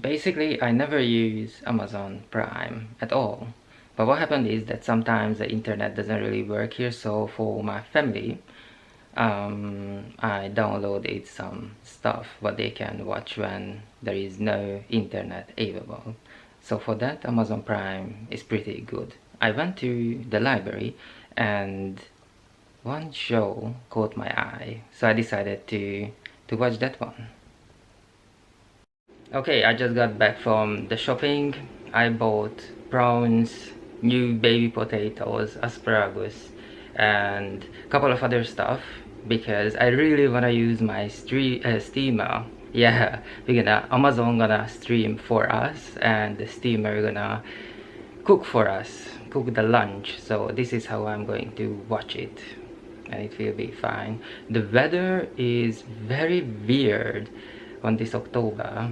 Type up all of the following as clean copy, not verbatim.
Basically, I never use Amazon Prime at all. But what happened is that sometimes the internet doesn't really work here, so for my family, I downloaded some stuff what they can watch when there is no internet available. So for that, Amazon Prime is pretty good. I went to the library and one show caught my eye, so I decided to watch that one. Okay, I just got back from the shopping. I bought prawns, new baby potatoes, asparagus, and a couple of other stuff because I really wanna use my steamer. Yeah, Amazon gonna stream for us, and the steamer gonna cook for us, cook the lunch. So this is how I'm going to watch it, and it will be fine. The weather is very weird on this October,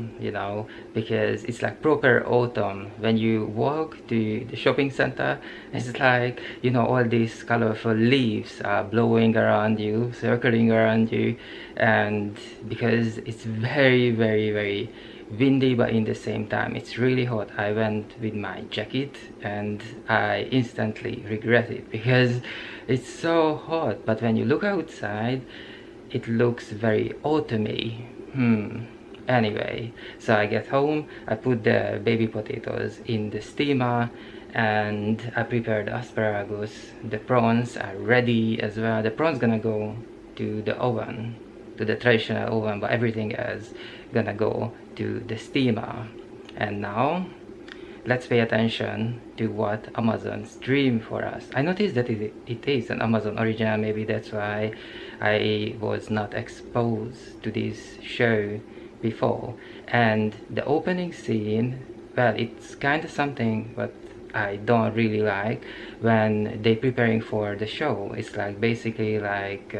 because it's like proper autumn. When you walk to the shopping center, it's like, all these colorful leaves are blowing around you, circling around you, and because it's very, very, very windy, but in the same time it's really hot. I went with my jacket and I instantly regret it because it's so hot, but when you look outside it looks very autumny. Anyway, so I get home, I put the baby potatoes in the steamer, and I prepared asparagus. The prawns are ready as well. The prawns gonna go to the oven, to the traditional oven, but everything else gonna go to the steamer. And now let's pay attention to what Amazon streamed for us. I noticed that it is an Amazon original. Maybe that's why I was not exposed to this show before. And the opening scene, well, it's kind of something but I don't really like when they preparing for the show. It's like basically like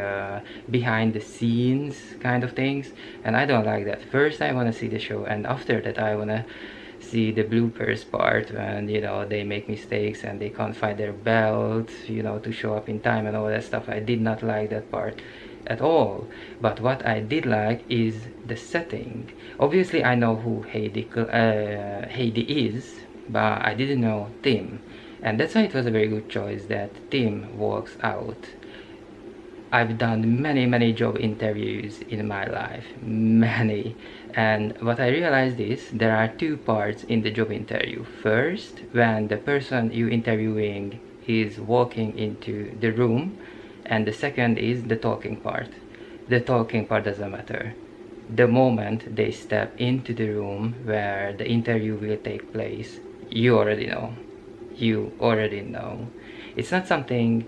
behind the scenes kind of things, and I don't like that. First I want to see the show, and after that I want to see the bloopers part when they make mistakes and they can't find their belt to show up in time and all that stuff. I did not like that part at all. But what I did like is the setting. Obviously I know who Heidi is, but I didn't know Tim, and that's why it was a very good choice that Tim works out. I've done many job interviews in my life, many, and what I realized is there are two parts in the job interview. First, when the person you interviewing is walking into the room, and the second is the talking part. The talking part doesn't matter. The moment they step into the room where the interview will take place, you already know. It's not something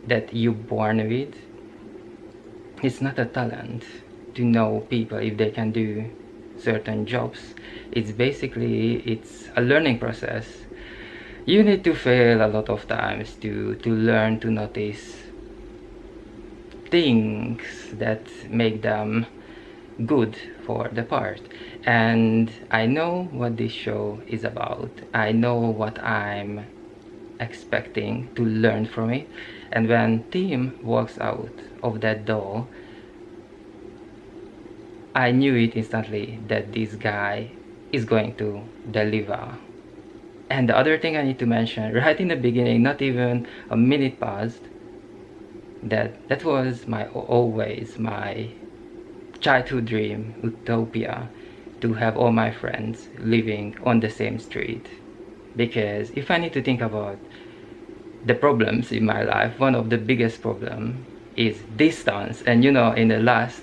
that you're born with. It's not a talent to know people if they can do certain jobs. It's a learning process. You need to fail a lot of times to learn to notice things that make them good for the part. And I know what this show is about. I know what I'm expecting to learn from it. And when Tim walks out of that door, I knew it instantly that this guy is going to deliver. And the other thing I need to mention, right in the beginning, not even a minute passed, that was always my childhood dream, utopia, to have all my friends living on the same street. Because if I need to think about the problems in my life, one of the biggest problem is distance. And in the last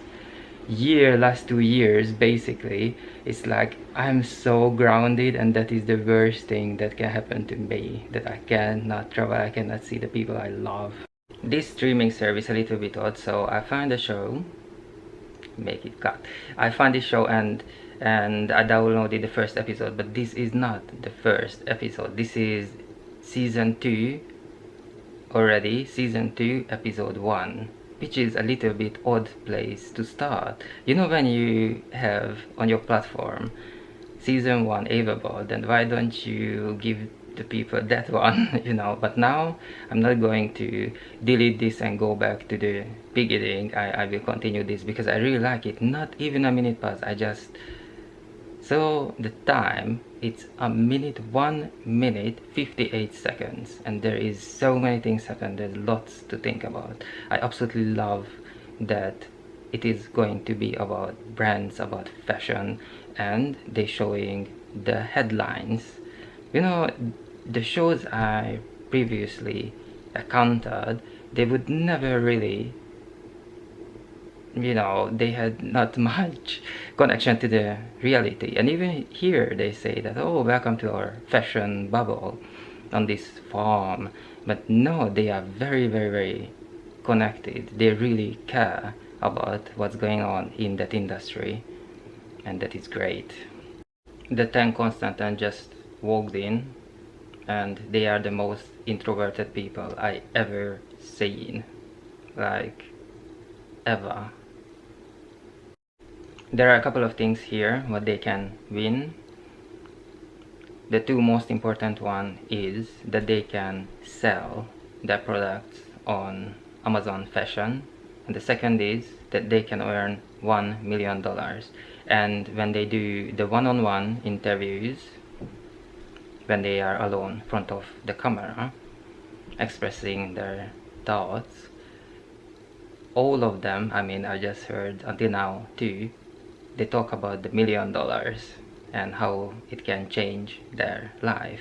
2 years basically, it's like I'm so grounded, and that is the worst thing that can happen to me, that I cannot travel, I cannot see the people I love. This streaming service a little bit odd, so I found a show, make it cut. I found this show and I downloaded the first episode, but this is not the first episode. This is season 2 already, season 2 episode 1, which is a little bit odd place to start. When you have on your platform season 1 available, then why don't you give the people that one? But now I'm not going to delete this and go back to the beginning. I will continue this because I really like it. Not even a minute past, I just So the time, it's 1 minute 58 seconds, and there is so many things happen. There's lots to think about. I absolutely love that it is going to be about brands, about fashion, and they showing the headlines. You know, the shows I previously encountered, they would never really, they had not much connection to the reality. And even here they say that, oh, welcome to our fashion bubble on this farm. But no, they are very, very, very connected. They really care about what's going on in that industry, and that is great. The 10 Constantin just walked in, and they are the most introverted people I ever seen, like ever. There are a couple of things here what they can win. The two most important one is that they can sell their products on Amazon Fashion, and the second is that they can earn $1 million. And when they do the one-on-one interviews, when they are alone in front of the camera expressing their thoughts, all of them, I just heard until now too, they talk about the $1 million and how it can change their life.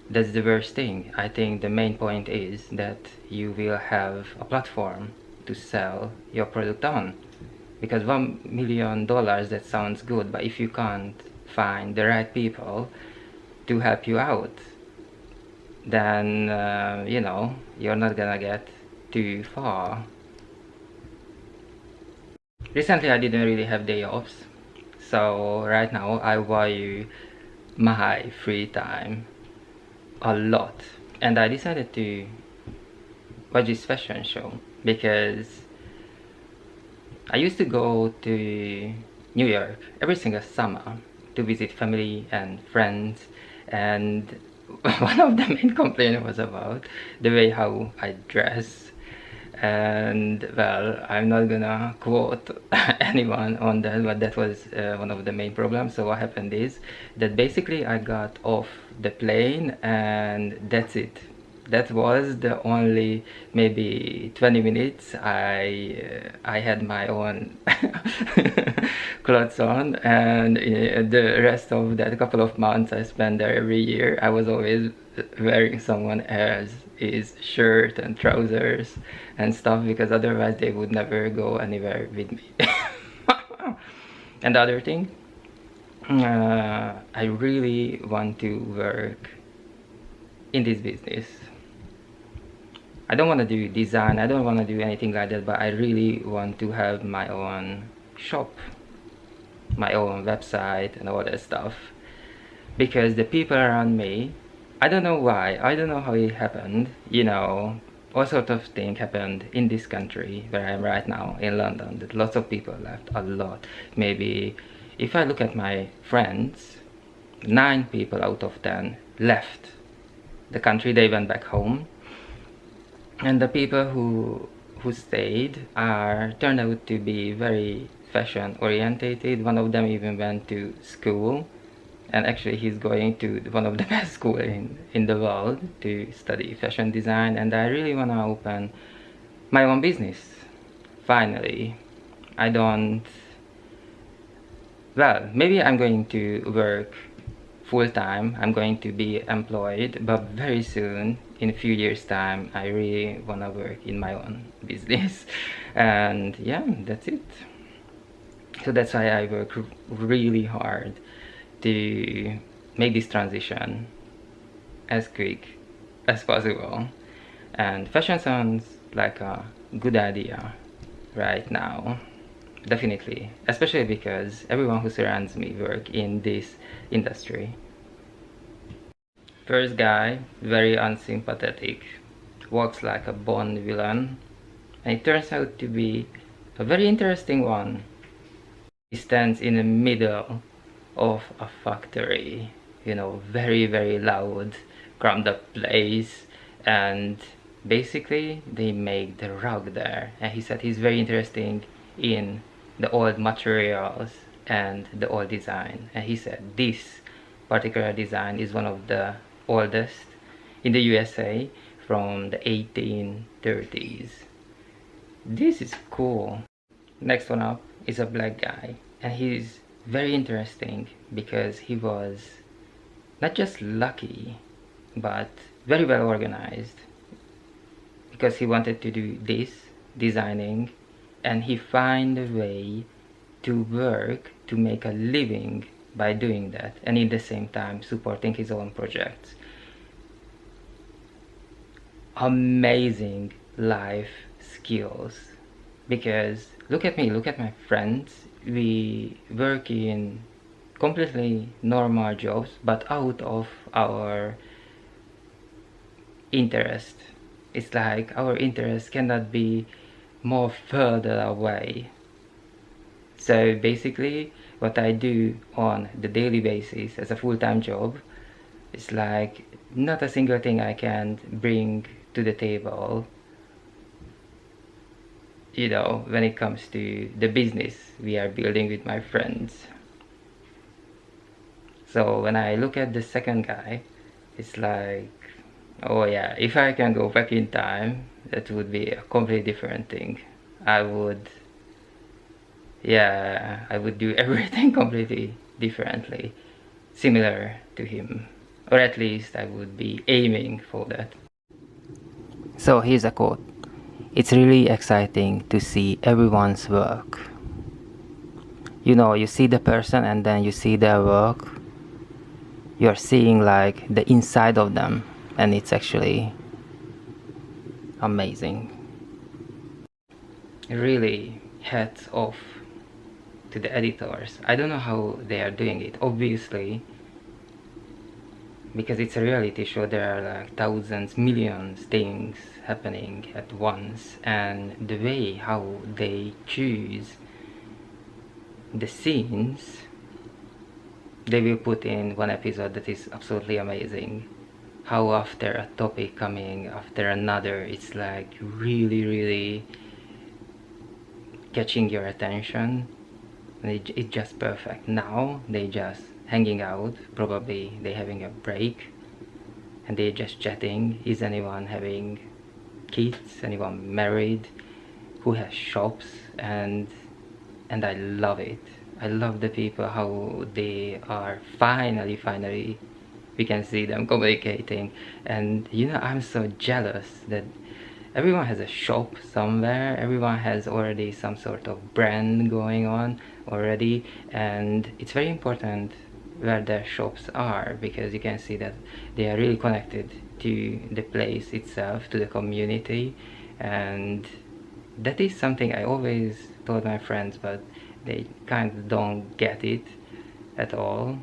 That's the worst thing. I think the main point is that you will have a platform to sell your product on, because $1 million, that sounds good, but if you can't find the right people to help you out, then you're not gonna get too far. Recently I didn't really have day offs, so right now I value my free time a lot, and I decided to watch this fashion show because I used to go to New York every single summer to visit family and friends, and one of the main complaints was about the way how I dress. And well, I'm not gonna quote anyone on that, but that was one of the main problems. So what happened is that basically I got off the plane, and that's it. That was the only maybe 20 minutes I had my own clothes on, and the rest of that couple of months I spent there every year, I was always wearing someone else's shirt and trousers and stuff, because otherwise they would never go anywhere with me. And the other thing, I really want to work in this business. I don't want to do design, I don't want to do anything like that, but I really want to have my own shop, my own website and all that stuff, because the people around me, I don't know why, I don't know how it happened, all sorts of things happened in this country where I am right now in London, that lots of people left, a lot. Maybe if I look at my friends, 9 people out of 10 left the country, they went back home. And the people who stayed turned out to be very fashion orientated. One of them even went to school, and actually he's going to one of the best school in the world to study fashion design. And I really want to open my own business finally. Maybe I'm going to work full-time, I'm going to be employed, but very soon, in a few years time, I really want to work in my own business. And yeah, that's it. So that's why I work really hard to make this transition as quick as possible. And fashion sounds like a good idea right now, definitely, especially because everyone who surrounds me work in this industry. First guy, very unsympathetic, walks like a Bond villain, and it turns out to be a very interesting one. He stands in the middle of a factory, very, very loud, crammed up place, and basically they make the rug there. And he said he's very interesting in the old materials and the old design, and he said this particular design is one of the oldest in the USA from the 1830s. This is cool. Next one up is a black guy, and he's very interesting because he was not just lucky but very well organized, because he wanted to do this designing and he find a way to work to make a living by doing that, and in the same time supporting his own projects. Amazing life skills, because look at me, look at my friends. We work in completely normal jobs but out of our interest. It's like our interest cannot be more further away. So basically what I do on the daily basis as a full-time job is like not a single thing I can bring to the table, you know, when it comes to the business we are building with my friends. So when I look at the second guy, it's like, oh yeah, if I can go back in time, that would be a completely different thing. I would do everything completely differently, similar to him, or at least I would be aiming for that. So here's a quote: "It's really exciting to see everyone's work. You know, you see the person and then you see their work. You're seeing like the inside of them, and it's actually amazing." Really, hats off to the editors. I don't know how they are doing it, obviously, because it's a reality show. There are like thousands, millions things happening at once, and the way how they choose the scenes they will put in one episode, that is absolutely amazing. How after a topic coming after another, it's like really catching your attention, and it's just perfect. Now they just hanging out, probably they having a break and they just chatting. Is anyone having kids, anyone married, who has shops? And I love it. I love the people, how they are finally we can see them communicating. And you know, I'm so jealous that everyone has a shop somewhere, everyone has already some sort of brand going on already, and it's very important where their shops are, because you can see that they are really connected to the place itself, to the community. And that is something I always told my friends, but they kind of don't get it at all.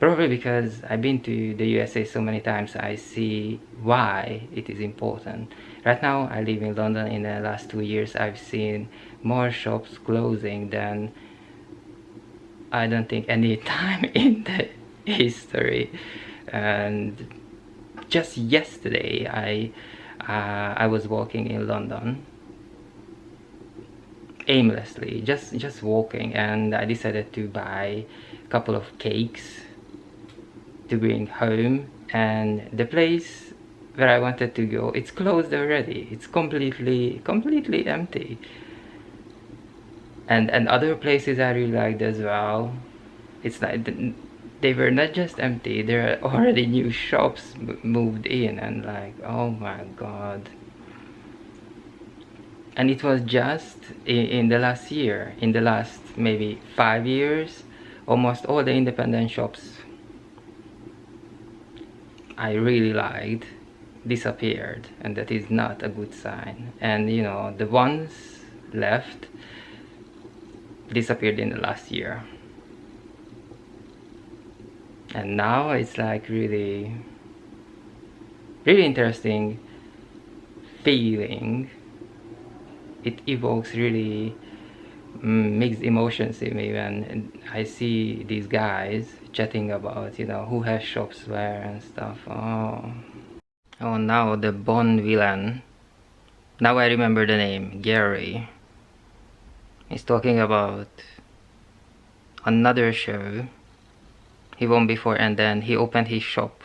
Probably because I've been to the USA so many times, I see why it is important. Right now I live in London. In the last 2 years I've seen more shops closing than I don't think any time in the history. And just yesterday I was walking in London aimlessly, just walking, and I decided to buy a couple of cakes to bring home, and the place where I wanted to go, it's closed already. It's completely empty. And other places I really liked as well, it's like they were not just empty, there are already new shops moved in, and like, oh my god. And it was just in the last year, in the last maybe 5 years, almost all the independent shops I really liked disappeared, and that is not a good sign. And you know, the ones left disappeared in the last year, and now it's like really interesting feeling. It evokes really mixed emotions in me when I see these guys chatting about, you know, who has shops where and stuff. Oh, now the Bond villain, now I remember the name, Gary, is talking about another show he won before, and then he opened his shop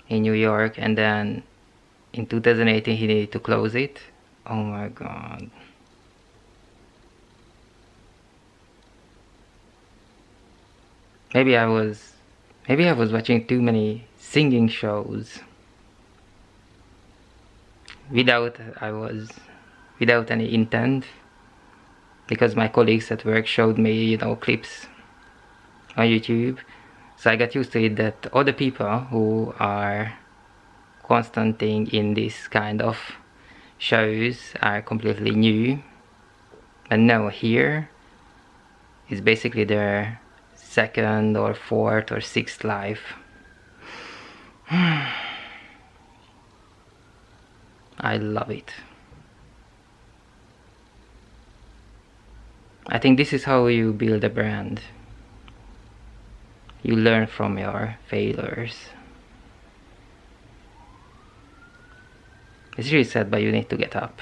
in New York, and then in 2018 he needed to close it. Oh my god. Maybe I was watching too many singing shows without any intent, because my colleagues at work showed me, you know, clips on YouTube. So I got used to it that all the people who are constanting in this kind of shows are completely new. And no, here is basically their second or fourth or sixth life. I love it. I think this is how you build a brand. You learn from your failures. It's really sad, but you need to get up.